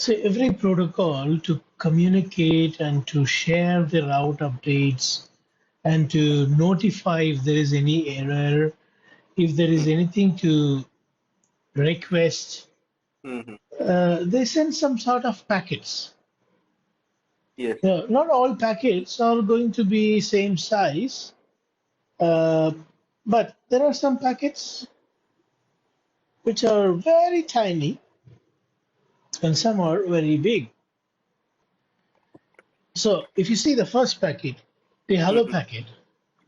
So every protocol to communicate and to share the route updates and to notify if there is any error, if there is anything to request, Mm-hmm. they send some sort of packets. Yes. Not all packets are going to be same size, uh, but there are some packets which are very tiny and some are very big. So if you see the first packet, the hello Mm-hmm. packet,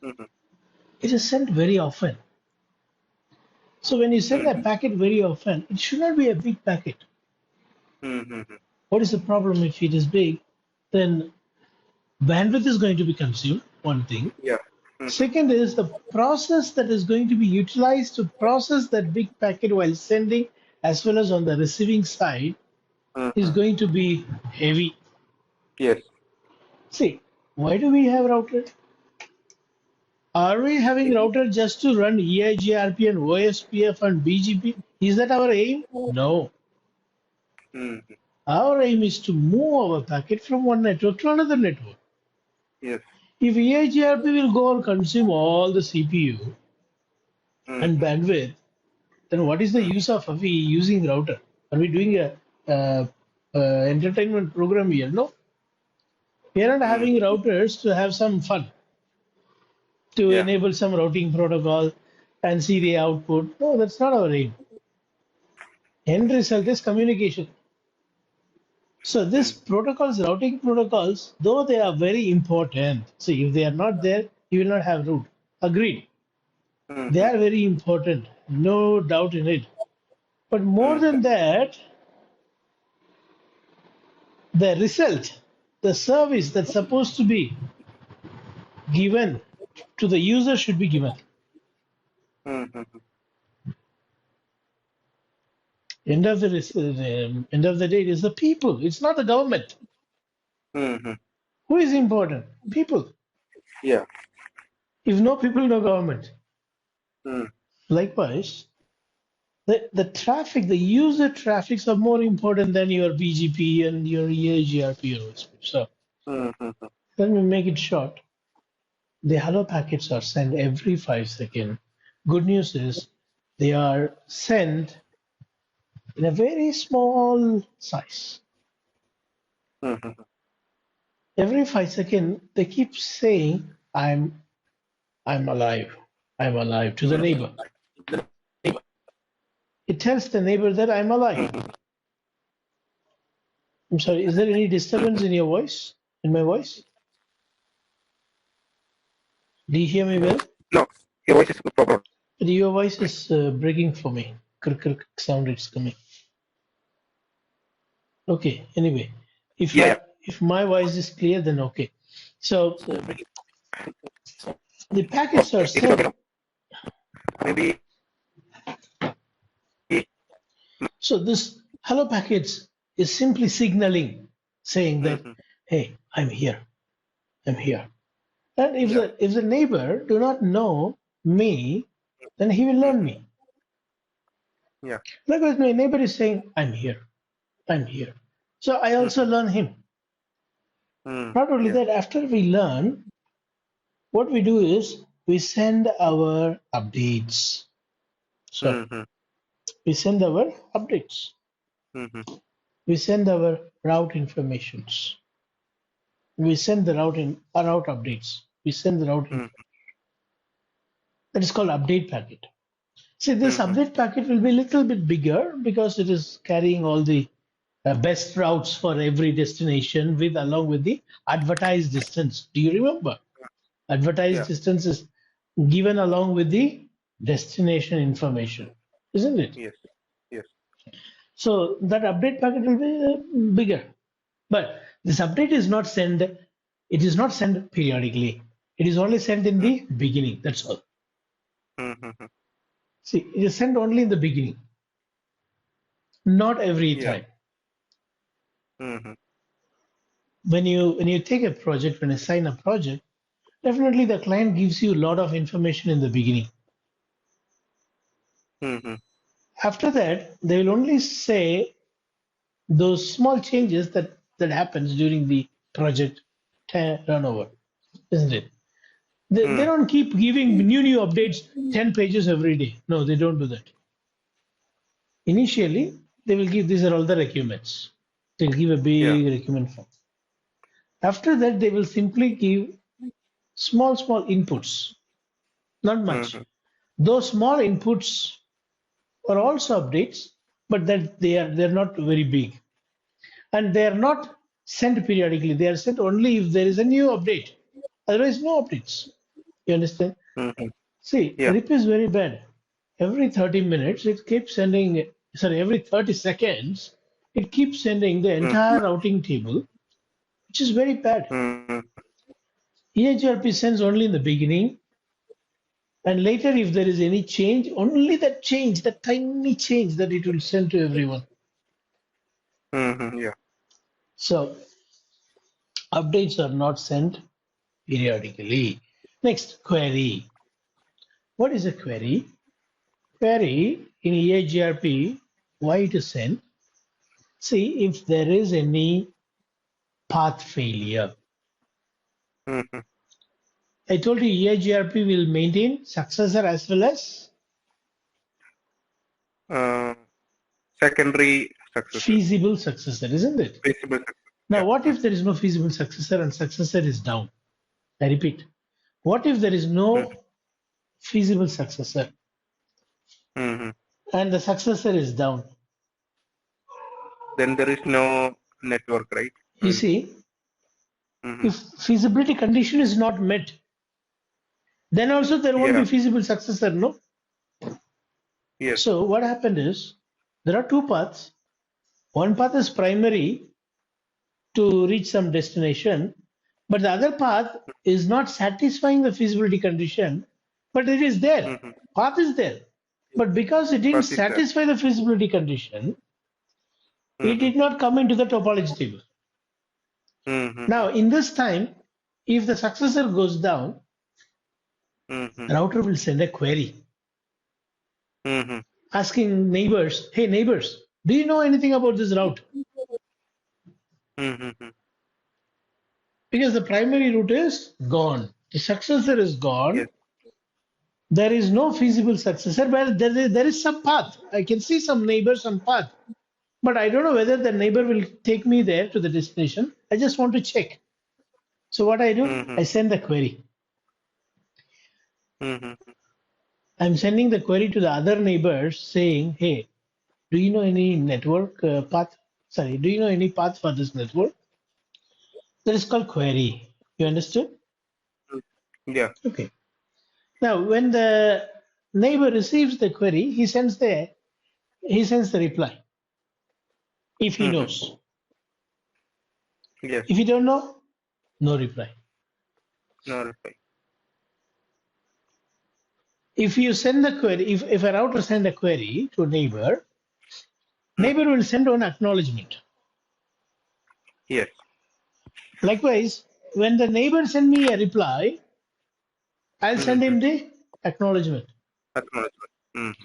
Mm-hmm. it is sent very often. So when you send a Mm-hmm. packet very often, it should not be a big packet. Mm-hmm. What is the problem if it is big? Then bandwidth is going to be consumed, one thing. Yeah. Mm-hmm. Second is the process that is going to be utilized to process that big packet while sending as well as on the receiving side is Mm-hmm. going to be heavy. Yes. See, why do we have router? Are we having router just to run EIGRP and OSPF and BGP? Is that our aim? No. Mm-hmm. Our aim is to move our packet from one network to another network. Yes. If EIGRP will go and consume all the CPU and Mm-hmm. bandwidth, then what is the use of we using router? Are we doing a, uh, entertainment program here? No, we are not having Mm-hmm. routers to have some fun, to Yeah. enable some routing protocol and see the output. No, that's not our aim. End result is communication. So this Mm-hmm. protocols, routing protocols, though they are very important. See, if they are not there, you will not have route. Agreed. They Mm-hmm. are very important, no doubt in it. But more Mm-hmm. than that, the result, the service that's supposed to be given to the user should be given. Mm-hmm. End of the day, it is the people. It's not the government. Mm-hmm. Who is important? People. Yeah. If no people, no government. Mm. Likewise, the traffic, the user traffics are more important than your BGP and your EIGRP or OSP. So Mm-hmm. let me make it short. The hello packets are sent every 5 seconds. Good news is they are sent in a very small size. Mm-hmm. Every 5 seconds, they keep saying, I'm alive. I'm alive to the neighbor. It tells the neighbor that I'm alive. I'm sorry, is there any disturbance in your voice? In my voice? Do you hear me well? No, your voice is proper. Your voice is breaking for me. Krk, krk sound is coming. Okay, anyway, Yeah, yeah. if my voice is clear, then okay. So the packets are Okay, if it's okay sent. now, maybe. So this hello packets is simply signaling, saying that, Mm-hmm. hey, I'm here. I'm here. And Yeah. if the neighbor do not know me, then he will learn Mm-hmm. me. Yeah. Likewise, my neighbor is saying, I'm here. I'm here. So I also Mm-hmm. learn him. Mm. Not only Yeah. that, after we learn, what we do is we send our updates. So Mm-hmm. we send our updates. Mm-hmm. We send our route informations. We send the route updates. We send the route info. Mm-hmm. That is called update packet. See, this Mm-hmm. update packet will be a little bit bigger because it is carrying all the best routes for every destination with along with the advertised distance. Do you remember? Advertised Yeah. distance is given along with the destination information, isn't it? Yes. Yes. So that update packet will be bigger. But this update is not sent, it is not sent periodically. It is only sent in the beginning. That's all. Mm-hmm. See, it is sent only in the beginning, not every Yeah. time. Mm-hmm. When you take a project, when you sign a project, definitely the client gives you a lot of information in the beginning. Mm-hmm. After that, they will only say those small changes that happens during the project run over, isn't it? They don't keep giving new updates 10 pages every day. No, they don't do that. Initially, they will give, these are all the requirements. They'll give a Yeah. big requirement form. After that, they will simply give small inputs, not much. Those small inputs are also updates, but that they're not very big, and they are not sent periodically. They are sent only if there is a new update. Otherwise, no updates. You understand? See, Yeah. RIP is very bad. Every 30 minutes, it keeps sending, sorry, every 30 seconds, it keeps sending the entire routing table, which is very bad. EIGRP sends only in the beginning, and later, if there is any change, only that change, that tiny change that it will send to everyone. Yeah. So, updates are not sent periodically. Next, query. What is a query? Query in EIGRP, why it is sent? See if there is any path failure. I told you EIGRP will maintain successor as well as Secondary successor. feasible successor, isn't it? Feasible successor. Now, Yeah. what if there is no feasible successor and successor is down? I repeat, what if there is no feasible successor and the successor is down? Then there is no network, right? You see, if feasibility condition is not met, then also there won't be Yeah. feasible successor, no? Yes. So what happened is, there are two paths. One path is primary to reach some destination, but the other path is not satisfying the feasibility condition, but it is there. Path is there. But because it didn't Path is there. satisfy the feasibility condition, it did not come into the topology table. Now, in this time, if the successor goes down, router will send a query asking neighbors, hey neighbors, do you know anything about this route? Because the primary route is gone. The successor is gone. Yes. There is no feasible successor, but there is some path. I can see some neighbor, some path. But I don't know whether the neighbor will take me there to the destination. I just want to check. So what I do, I send the query. I'm sending the query to the other neighbors saying, hey, do you know any network path? Sorry, do you know any path for this network? That is called query. You understood? Yeah. Okay. Now, when the neighbor receives the query, he sends the reply if he knows. Yes. If you don't know, no reply. No reply. If you send the query, if a router send a query to a neighbor, neighbor will send an acknowledgement. Yes. Likewise, when the neighbor send me a reply, I'll send him the acknowledgement. Acknowledgement.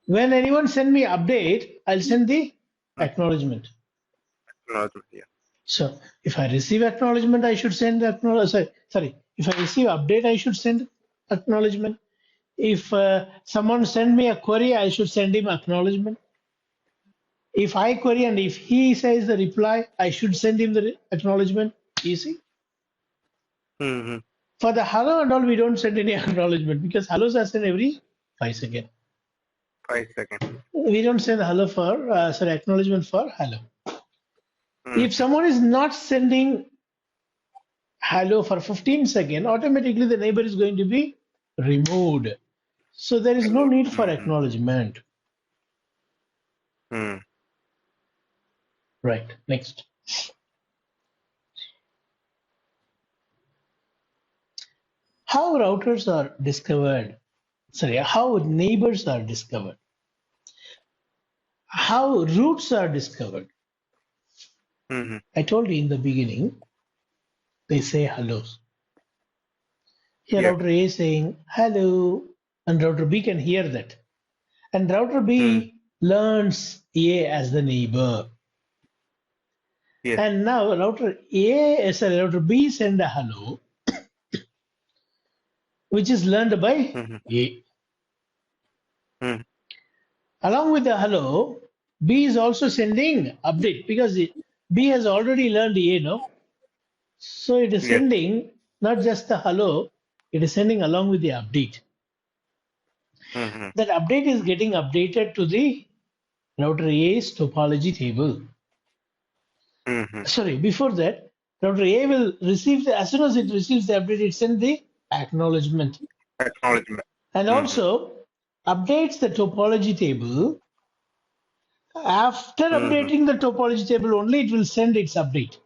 When anyone send me update, I'll send the acknowledgement. Acknowledgement. Yeah. So if I receive acknowledgement, I should send acknowledgement. Sorry, if I receive update, I should send acknowledgement. If someone send me a query, I should send him acknowledgement. If I query and if he says the reply, I should send him the acknowledgement. Easy. For the hello and all, we don't send any acknowledgement because hellos are sent every 5 seconds. 5 seconds. We don't send hello for, acknowledgement for hello. If someone is not sending hello for 15 seconds, automatically the neighbor is going to be removed. So there is no need for acknowledgement. Right, next. How routers are discovered? Sorry, how neighbors are discovered? How routes are discovered? I told you in the beginning, they say hellos. Here Yeah. router A is saying hello, and router B can hear that. And router B learns A as the neighbor. Yes. And now router B send a hello, which is learned by Mm-hmm. A. Mm-hmm. Along with the hello, B is also sending update because B has already learned A, no? So it is Yes. sending not just the hello, it is sending along with the update. Mm-hmm. That update is getting updated to the router A's topology table. Mm-hmm. Sorry, before that, router A will receive as soon as it receives the update, it sends the acknowledgement Acknowledgement. and Mm-hmm. also updates the topology table. After Mm-hmm. updating the topology table only, it will send its update.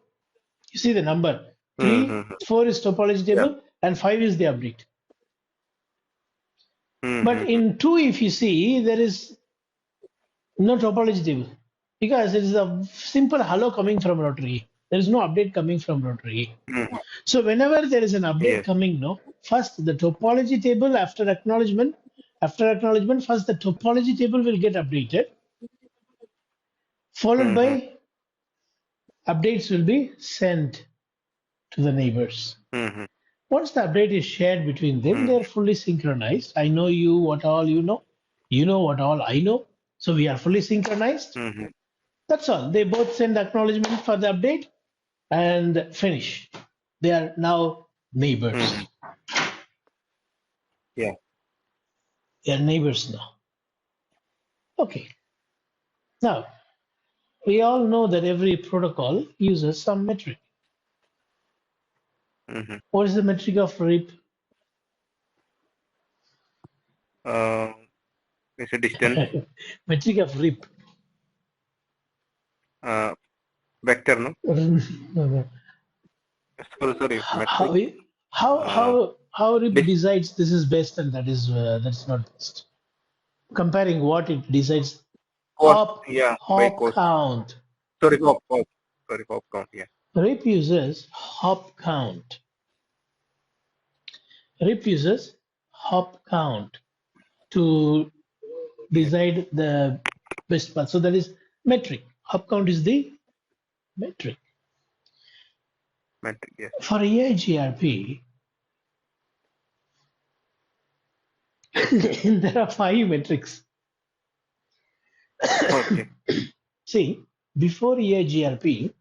You see the number 3, Mm-hmm. 4 is topology Yeah. table, and 5 is the update. But Mm-hmm. in 2, if you see, there is no topology table because it is a simple hello coming from router A. There is no update coming from router A. Mm-hmm. So whenever there is an update Yes. coming, no, first the topology table after acknowledgement, first the topology table will get updated, followed Mm-hmm. by updates will be sent to the neighbors. Mm-hmm. Once the update is shared between them, they Mm-hmm. are fully synchronized. I know you, what all you know what all I know. So we are fully synchronized. Mm-hmm. That's all. They both send acknowledgement for the update and finish. They are now Mm-hmm. neighbors. Yeah. They are neighbors now. Okay. Now, we all know that every protocol uses some metric. Mm-hmm. What is the metric of RIP? Uh, it's a distance. Metric of RIP. Uh, Vector, no? Sorry. how Metric. how Uh, how how RIP dis. decides this is best and that's not best? Comparing what it decides. Cost. Yeah. By Hop cost. count. Sorry. Hop. Hop. Sorry. Hop count. Yeah. RIP uses hop count. RIP uses hop count to Yes. decide the best path. So that is metric. Hop count is the metric. Metric. Yes. For EIGRP, there are 5 metrics. Okay. See, before EIGRP,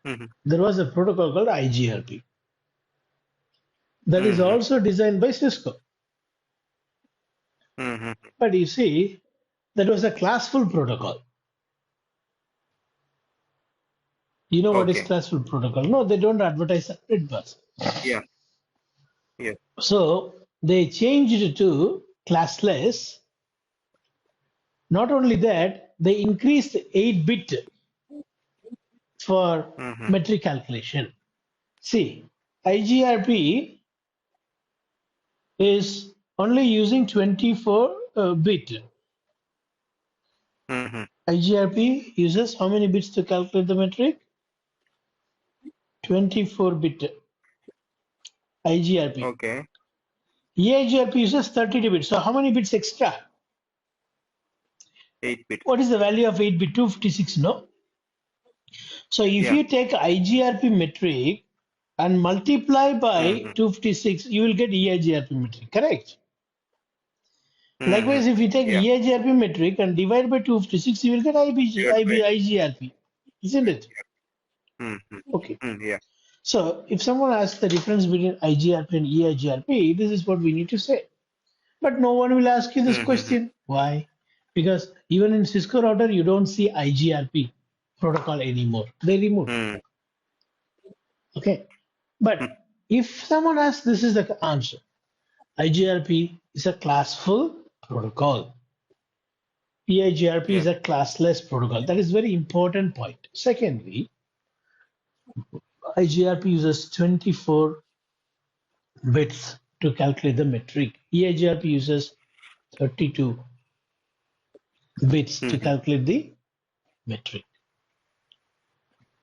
Mm-hmm. there was a protocol called IGRP that is Mm-hmm. also designed by Cisco. Mm-hmm. But you see, that was a classful protocol. You know what is Okay. classful protocol? No, they don't advertise separate bus. Yeah. Yes. So they changed it to classless. Not only that, they increased 8-bit for Mm-hmm. metric calculation. See, IGRP is only using 24 bit. Mm-hmm. IGRP uses how many bits to calculate the metric? 24 bit IGRP. Okay. EIGRP uses 32 bits. So how many bits extra? 8 bits. What is the value of 8 bit? 256, no? So if Yeah. you take IGRP metric and multiply by Mm-hmm. 256, you will get EIGRP metric, correct? Mm-hmm. Likewise, if you take Yeah. EIGRP metric and divide by 256, you will get Divided by. IGRP, isn't it? Mm-hmm. Okay. Yeah. So if someone asks the difference between IGRP and EIGRP, this is what we need to say. But no one will ask you this Mm-hmm. question. Why? Because even in Cisco router, you don't see IGRP protocol anymore. They removed. Mm-hmm. Okay. But if someone asks, this is the answer. IGRP is a classful protocol. EIGRP Yes. is a classless protocol. That is very important point. Secondly, IGRP uses 24 bits to calculate the metric. EIGRP uses 32 bits to Mm-hmm. calculate the metric.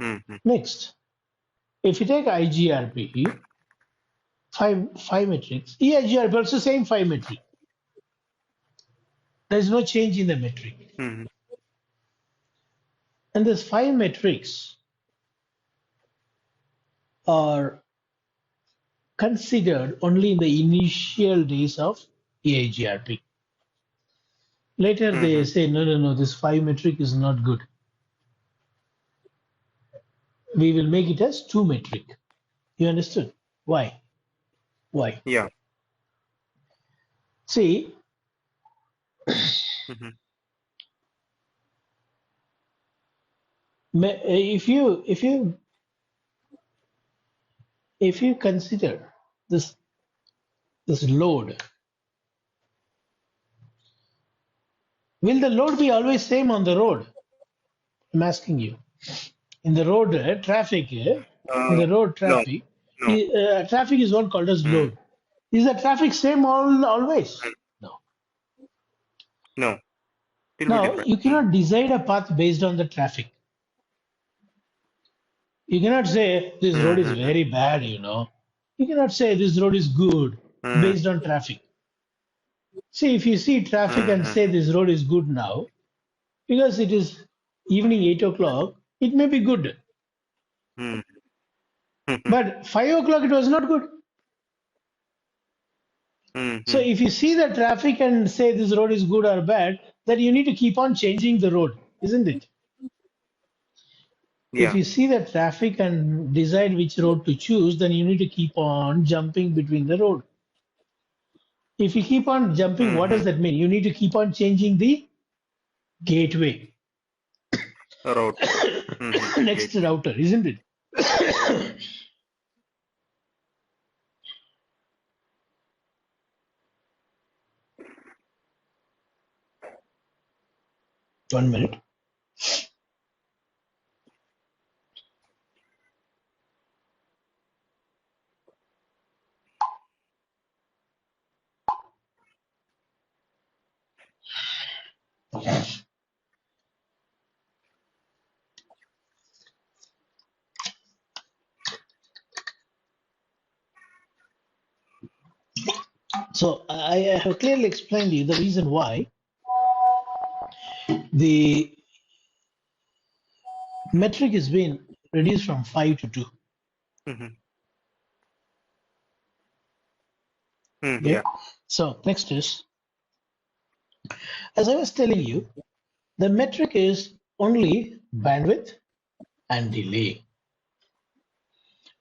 Mm-hmm. Next, if you take IGRP, five metrics, EIGRP also same 5 metric. There is no change in the metric. Mm-hmm. And these 5 metrics are considered only in the initial days of EIGRP. Later they say, no, this 5 metric is not good. We will make it as 2 metric. You understood? Why? Why? Yeah. See, if you consider this load, will the load be always same on the road? I'm asking you. In the road traffic, in the road No, traffic, no. traffic is what called as load. Is the traffic same always? No. No. It'll be Now different. you cannot decide a path based on the traffic. You cannot say this road is very bad, you know. You cannot say this road is good based on traffic. See, if you see traffic and say this road is good now, because it is evening 8 o'clock, it may be good. But 5 o'clock it was not good. So if you see the traffic and say this road is good or bad, then you need to keep on changing the road, isn't it? If Yeah. you see the traffic and decide which road to choose, then you need to keep on jumping between the road. If you keep on jumping, what does that mean? You need to keep on changing the gateway. Road. Next router, isn't it? One minute. So I have clearly explained to you the reason why the metric is being reduced from 5 to 2. Okay. Yeah. So next is, as I was telling you, the metric is only bandwidth and delay.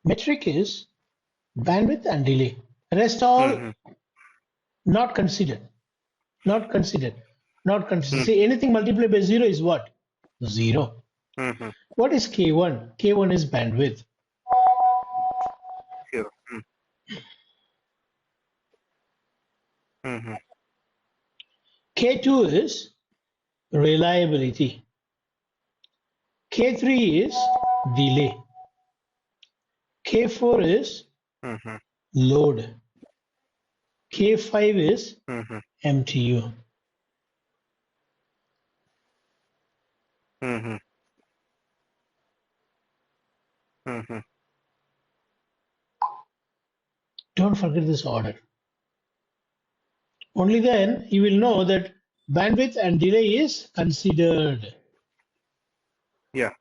Metric is bandwidth and delay. Rest all not considered. Not considered. Not considered. See, anything multiplied by 0 is what? 0. What is K1? K1 is bandwidth. Sure. K2 is reliability. K3 is delay. K4 is load. K5 is MTU. Don't forget this order. Only then you will know that bandwidth and delay is considered. Yeah.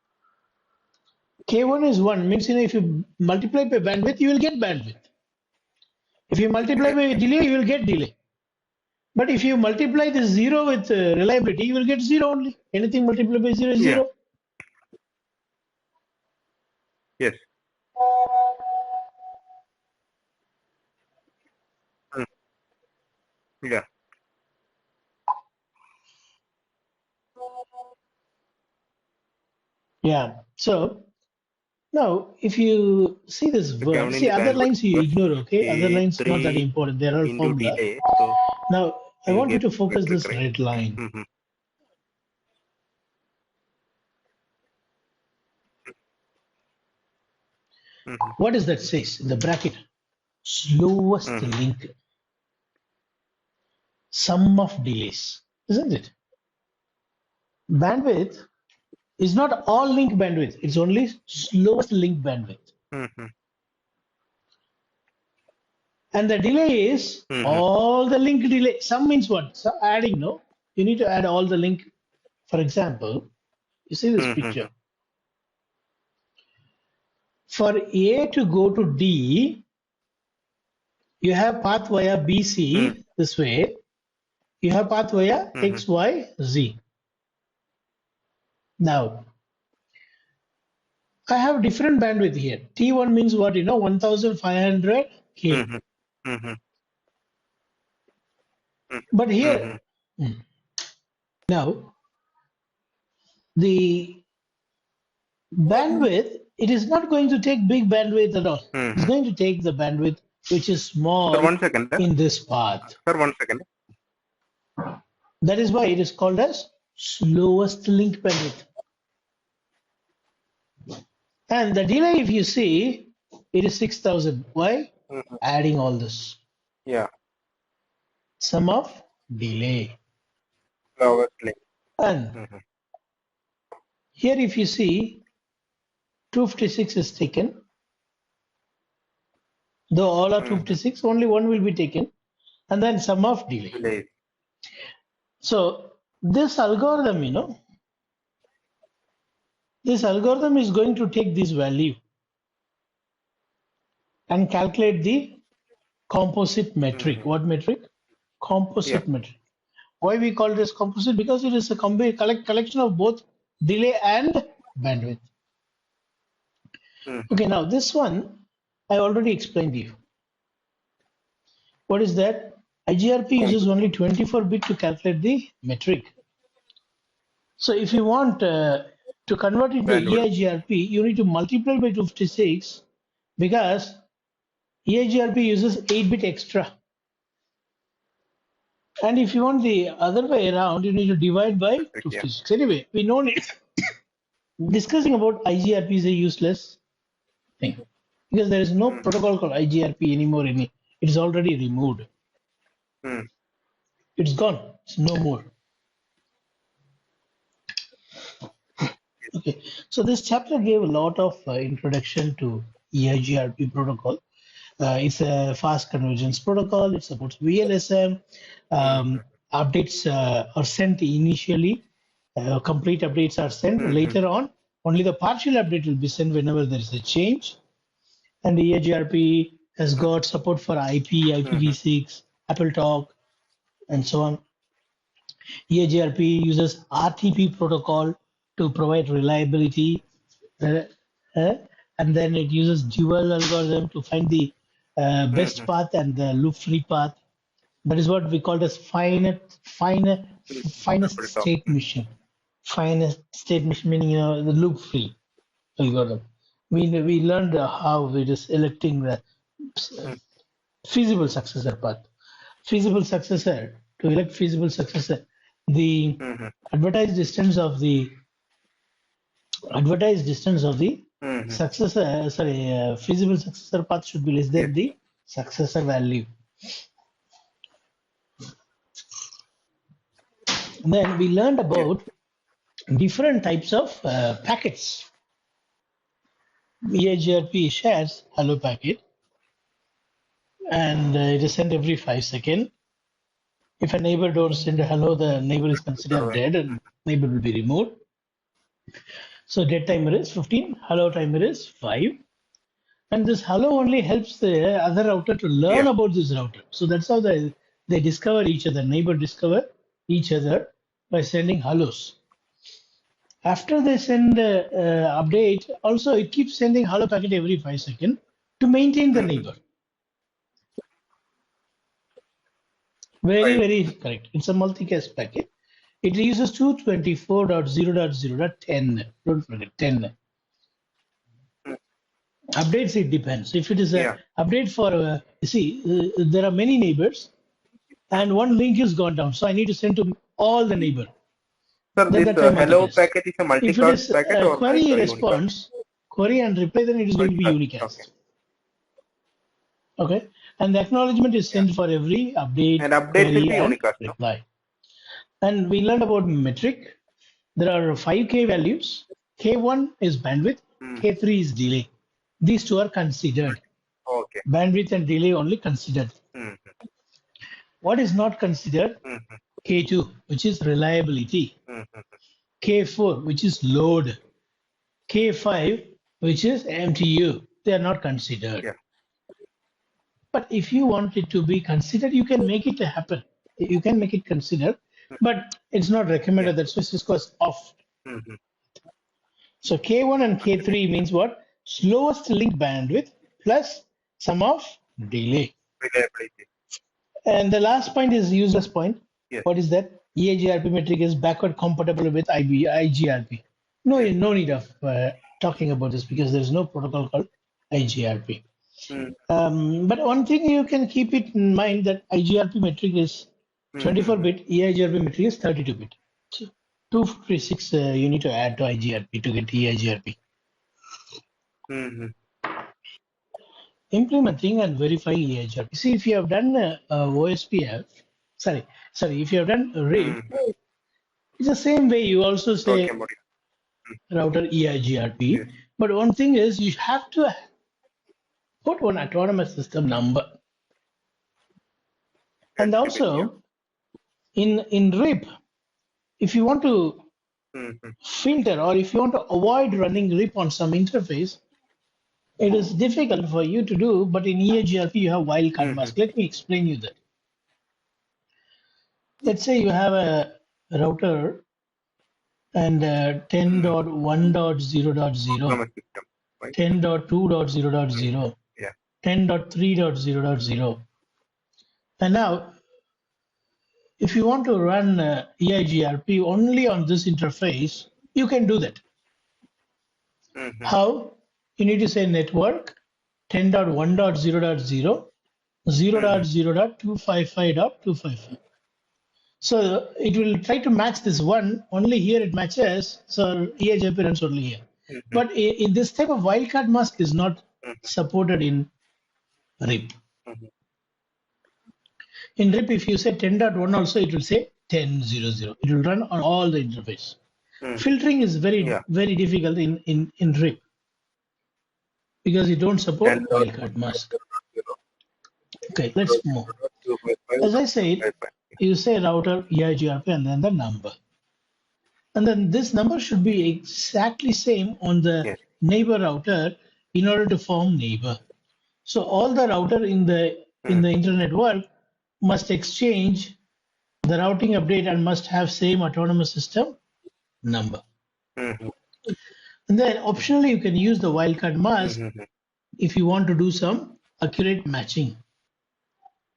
K1 is 1, means if you multiply by bandwidth, you will get bandwidth. If you multiply by delay, you will get delay. But if you multiply this 0 with reliability, you will get 0 only. Anything multiplied by 0 is 0. Yes. Yeah. Yeah. So now if you see this word, Counting see the other bandwidth lines you plus ignore, okay? Other lines not that A3 important. They're all into formula. delay. So Now I you want you get to focus metric, this right? red line. What does that says in the bracket? Slowest link. Sum of delays, isn't it? Bandwidth is not all link bandwidth. It's only slowest link bandwidth. And the delay is all the link delay. Sum means what? So adding, no? You need to add all the link. For example, You see this picture. For A to go to D, you have path via BC this way. You have path via X, Y, Z. Now, I have different bandwidth here. T1 means what? 1500 K. But here, now, the bandwidth, it is not going to take big bandwidth at all. It's going to take the bandwidth which is small Sir, 1 second. in this path. Sir, 1 second. That is why it is called as slowest link bandwidth. And the delay, if you see, it is 6000. Why? Adding all this. Yeah. Sum of delay. Slowest link. And here, if you see, 256 is taken. Though all are 256, only one will be taken. And then sum of delay. Delay. So this algorithm, this algorithm is going to take this value and calculate the composite metric. What metric? Composite metric. Why we call this composite? Because it is a collection of both delay and bandwidth. Okay, now this one I already explained to you. What is that? IGRP uses only 24-bit to calculate the metric. So if you want to convert it to EIGRP, you need to multiply by 256 because EIGRP uses 8-bit extra. And if you want the other way around, you need to divide by 256. Anyway, we know discussing about IGRP is a useless thing because there is no protocol called IGRP anymore. It is already removed. It's gone. It's no more. Okay, so this chapter gave a lot of introduction to EIGRP protocol. It's a fast convergence protocol. It supports VLSM. Updates are sent initially. Complete updates are sent later on. Only the partial update will be sent whenever there is a change. And the EIGRP has got support for IP, IPv6, AppleTalk, and so on. EIGRP uses RTP protocol to provide reliability, and then it uses dual algorithm to find the best path and the loop-free path. That is what we call as finest state machine. Finest state machine meaning the loop-free algorithm. We learned how it is electing the feasible successor path. Feasible successor, to elect feasible successor, the advertised distance of the successor, feasible successor path should be less than the successor value. Then we learned about different types of packets. EIGRP shares hello packet, and it is sent every 5 seconds. If a neighbor don't send a hello, the neighbor is considered dead and neighbor will be removed. So dead timer is 15, hello timer is 5. And this hello only helps the other router to learn about this router. So that's how they discover each other, neighbor discover each other by sending hellos. After they send update, also it keeps sending hello packet every 5 seconds to maintain the neighbor. Very, very correct. It's a multicast packet. It uses 224.0.0.10. Don't forget 10. Updates, it depends. If it is a update for, there are many neighbors and one link is gone down. So I need to send to all the neighbor. Sir, this hello packet is a multicast packet or query response, query and reply, then it is going to be unicast. Okay. And the acknowledgement is sent for every update, and update will be unicast, reply. And we learned about metric. There are 5K values. K1 is bandwidth. K3 is delay. These two are considered. Okay. Bandwidth and delay only considered. What is not considered? K2, which is reliability. K4, which is load, K5, which is MTU. They are not considered. Yeah. But if you want it to be considered, you can make it happen. You can make it considered, but it's not recommended. Yeah. That's why Cisco is off. Mm-hmm. So K1 and K3 means what? Slowest link bandwidth plus sum of delay. Reliability. And the last point is useless point. Yes. What is that? EIGRP metric is backward compatible with IGRP. No, Yes. no need of talking about this because there is no protocol called IGRP. But one thing you can keep it in mind that IGRP metric is 24-bit, EIGRP metric is 32-bit. So 256 you need to add to IGRP to get EIGRP. Implementing and verifying EIGRP. See, if you have done OSPF, if you have done RIP, it's the same way you also say router EIGRP. Yes. But one thing is you have to put one autonomous system number. And also in RIP, if you want to filter or if you want to avoid running RIP on some interface, it is difficult for you to do, but in EIGRP you have wildcard mask. Let me explain you that. Let's say you have a router and 10.1.0.0, 10.2.0.0, 10.3.0.0. And now, if you want to run EIGRP only on this interface, you can do that. How? You need to say network 10.1.0.0, 0.0.255.255. So it will try to match this one, only here it matches, so EIGRP runs only here. But in this type of wildcard mask is not supported in RIP. In RIP, if you say 10.1 also, it will say 10.0.0. It will run on all the interface. Filtering is very difficult in RIP because you don't support wildcard mask. Okay, let's move. As I said, you say router, EIGRP, and then the number. And then this number should be exactly same on the neighbor router in order to form neighbor. So all the router in the internet world must exchange the routing update and must have same autonomous system number. And then optionally you can use the wildcard mask if you want to do some accurate matching.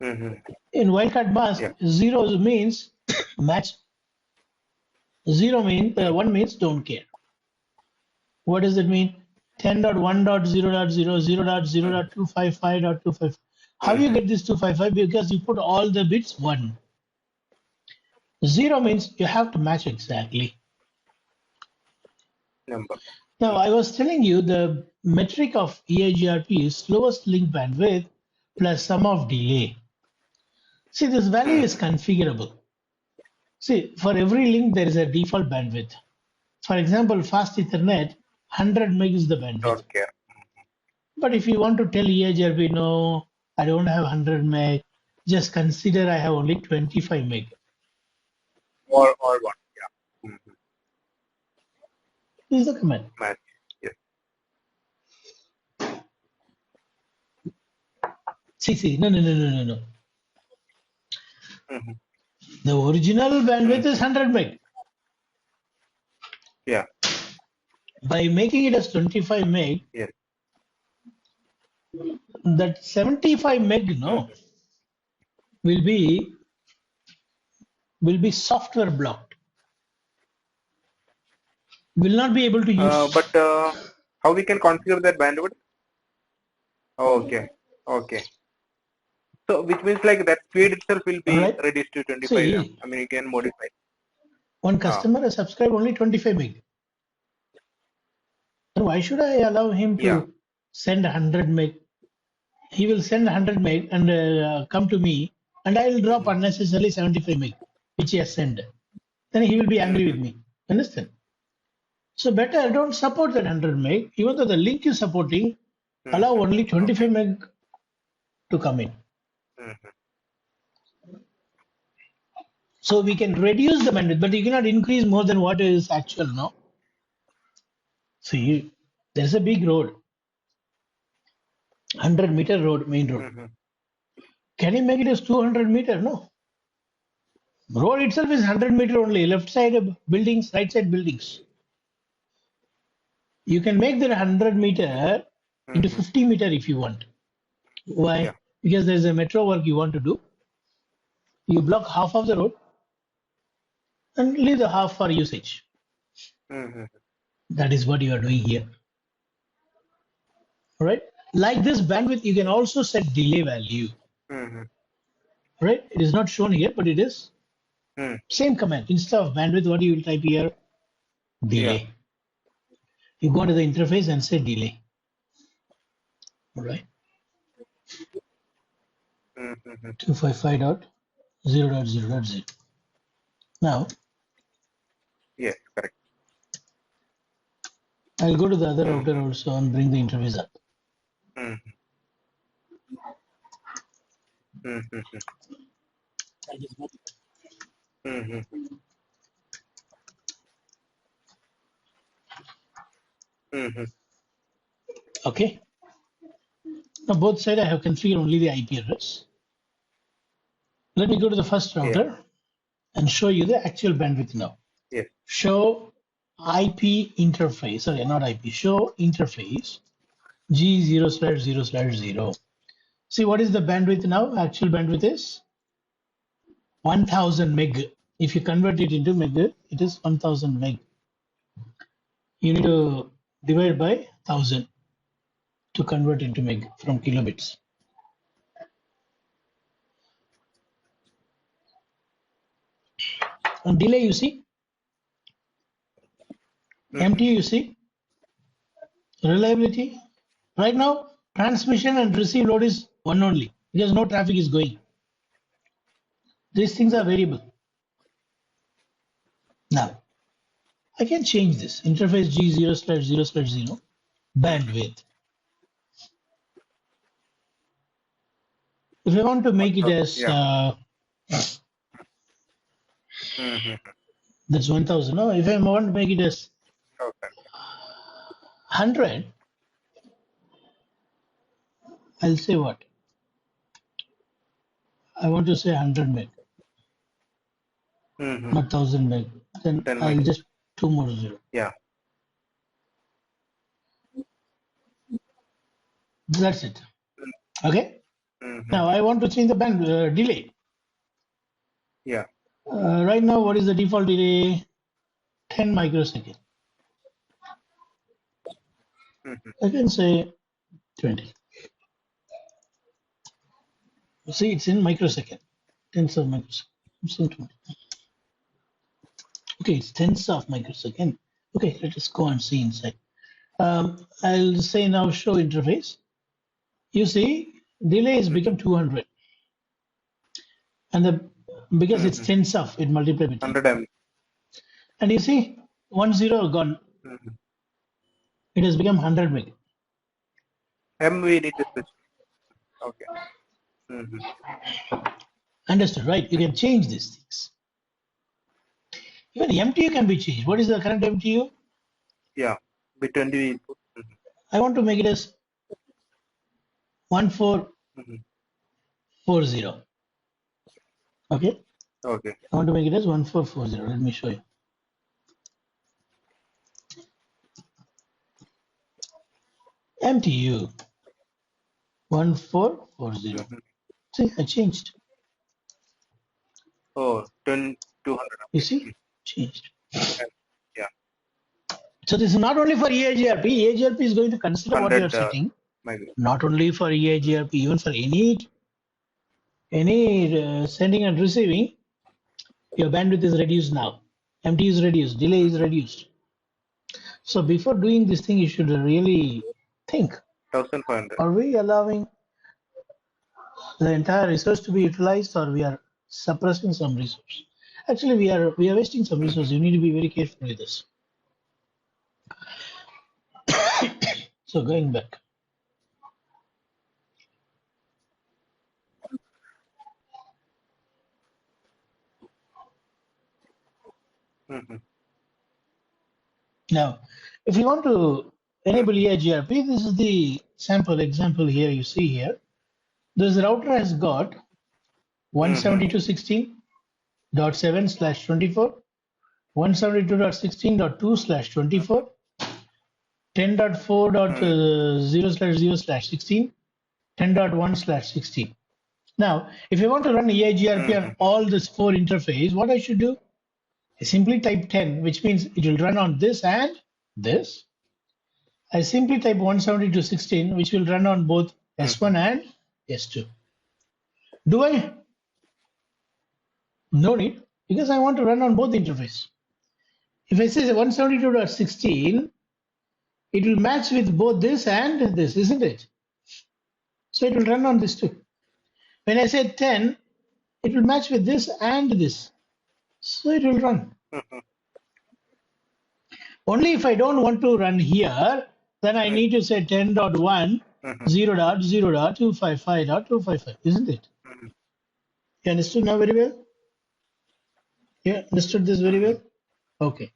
In wildcard mask, 0 means match. 0 means 1 means don't care. What does it mean? 10.1.0.0, 0.0.255.255. How you get this 255? Because you put all the bits 1. 0 means you have to match exactly. Now I was telling you the metric of EIGRP is slowest link bandwidth plus sum of delay. See, this value is configurable. See, for every link there is a default bandwidth. For example, fast Ethernet, 100 meg is the bandwidth. But if you want to tell EIGRP, no, I don't have 100 meg, just consider I have only 25 meg. Or what? This is the command. See, no. The original bandwidth is 100 meg. Yeah. By making it as 25 meg, that 75 meg will be software blocked. Will not be able to use. But how we can configure that bandwidth? Okay. So which means like that speed itself will be reduced to 25. See, I mean, you can modify. One customer has subscribed only 25 meg. So why should I allow him to send 100 meg? He will send 100 meg and come to me, and I will drop unnecessarily 75 meg, which he has sent. Then he will be angry with me. Understand? So better don't support that 100 meg. Even though the link is supporting, allow only 25 meg to come in. So we can reduce the bandwidth, but you cannot increase more than what is actual, no? See, there's a big road, 100-meter road, main road. Can you make it as 200-meter? No. Road itself is 100-meter only, left side of buildings, right side buildings. You can make that 100-meter into 50-meter if you want. Why? Yeah. Because there's a metro work you want to do. You block half of the road and leave the half for usage. That is what you are doing here. Right? Like this bandwidth, you can also set delay value. Right? It is not shown here, but it is same command. Instead of bandwidth, what you will type here? Delay. Yeah. You go to the interface and say delay. All right. 255.0.0.0. Now, Yes, correct. I'll go to the other router also and bring the interface up. Okay. Now both sides I have configured only the IP address. Let me go to the first router and show you the actual bandwidth now. Yes. Show IP interface, sorry, not IP, show interface G0/0/0. See what is the bandwidth now? Actual bandwidth is 1000 meg. If you convert it into meg, it is 1000 meg. You need to divide by 1000 to convert into meg from kilobits. And delay, you see, MTU, you see, reliability. Right now, transmission and receive load is one only because no traffic is going. These things are variable. Now, I can change this interface G0/0/0 bandwidth. If I want to make it as that's 1000. No, if I want to make it as 100, I'll say what? I want to say 100 meg, not 1000 meg. Then I'll meg. just 2 more 0. Yeah. That's it. Okay. Now I want to change the band delay. Yeah. Right now, what is the default delay? 10 microsecond. I can say 20. See, it's in microsecond. Tens of microsecond. Okay, it's tens of microsecond. Okay, let us go and see inside. I'll say now show interface. You see, delay has become 200. And because it's tens of, it multiplied with 100 M. And you see, 10 gone. It has become 100 meg. M we need to switch. Okay. Understood, right? You can change these things. Even MTU can be changed. What is the current MTU? Yeah. B20 input. I want to make it as 1440. Okay. Okay. I want to make it as 1440. Let me show you. MTU 1440. See, I changed. Oh, 200. You see, changed. Yeah. So this is not only for EIGRP. EIGRP is going to consider what you are setting. Not only for EIGRP, even for any sending and receiving, your bandwidth is reduced now. MT is reduced, delay is reduced. So before doing this thing, you should really think. 1500. Are we allowing the entire resource to be utilized, or we are suppressing some resource? Actually, we are wasting some resource. You need to be very careful with this. So going back. Now, if you want to enable EIGRP, this is the sample example here you see here. This router has got 172.16.7/24, 172.16.2/24, 10.4.0/0/16, 10.1/16. Now, if you want to run EIGRP on all this four interface, what I should do? I simply type 10, which means it will run on this and this. I simply type 172.16, which will run on both S1 and S2. Do I? No need, because I want to run on both interface. If I say 172.16, it will match with both this and this, isn't it? So it will run on this too. When I say 10, it will match with this and this. So it will run. Only if I don't want to run here, then I need to say 10.1, 0.0.255.255, isn't it? You understood now very well? You understood this very well? Okay.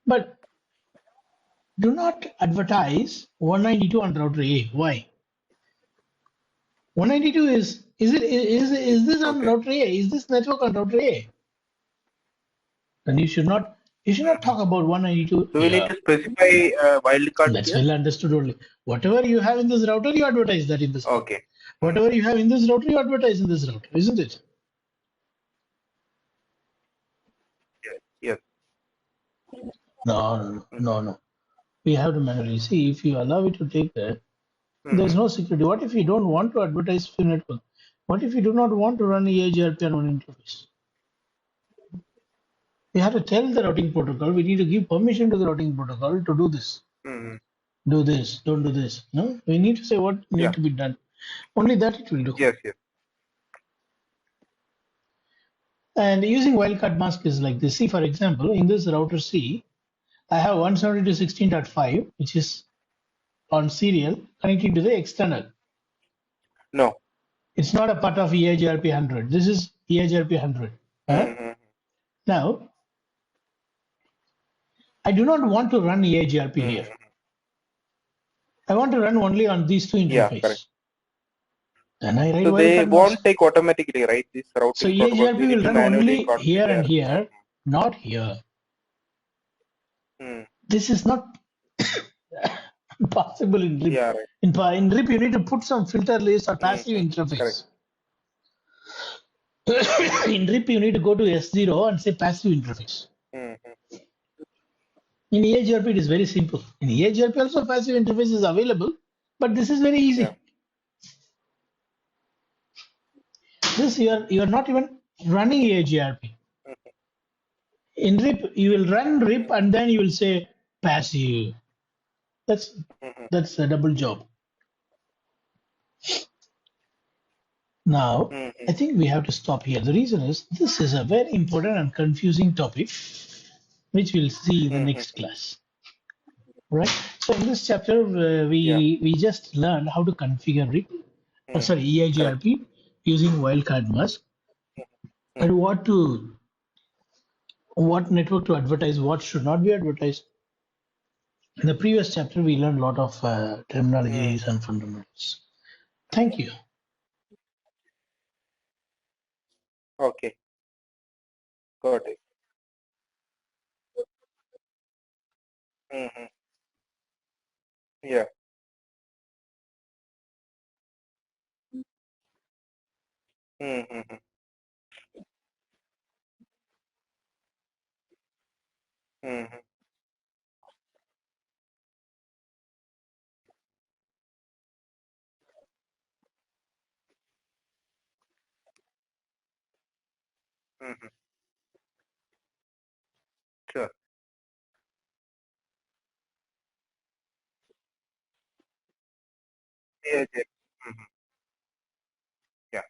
But do not advertise 192 on router A. Why? 192 is this on router A? Is this network on router A? And you should not talk about 192 Do we need here. to specify wildcard That's here? well understood only. Whatever you have in this router, you advertise that in this router. Okay. Whatever you have in this router, you advertise in this router, isn't it? Yes. No. We have to manually see. If you allow it to take that, there's no security. What if you don't want to advertise film network? What if you do not want to run EIGRP on one interface? We have to tell the routing protocol. We need to give permission to the routing protocol to do this. Do this. Don't do this. No, we need to say what need to be done. Only that it will do. Yes. And using wildcard mask is like this. See, for example, in this router C, I have 172.16.5, which is on serial connecting to the external. No. It's not a part of EIGRP 100. This is EIGRP 100. Now, I do not want to run EIGRP here. I want to run only on these two interfaces. Correct. Then I write So they wildcard won't mask. take automatically, right? This routing So protocols, EIGRP we need will to run manually only here configure. and here, not here. This is not possible in RIP. Yeah, right. In RIP, you need to put some filter list or passive interface. In RIP, you need to go to S0 and say passive interface. In EIGRP, it is very simple. In EIGRP, also passive interface is available, but this is very easy. This you are not even running EIGRP. In RIP, you will run RIP and then you will say passive. That's a double job. Now, I think we have to stop here. The reason is this is a very important and confusing topic, which we'll see in the next class. Right? So in this chapter, we just learned how to configure RIP, EIGRP using wildcard mask, and what network to advertise, what should not be advertised. In the previous chapter, we learned a lot of terminologies and fundamentals. Thank you. Okay. Got it. Yeah. Sure. Yeah. Yeah.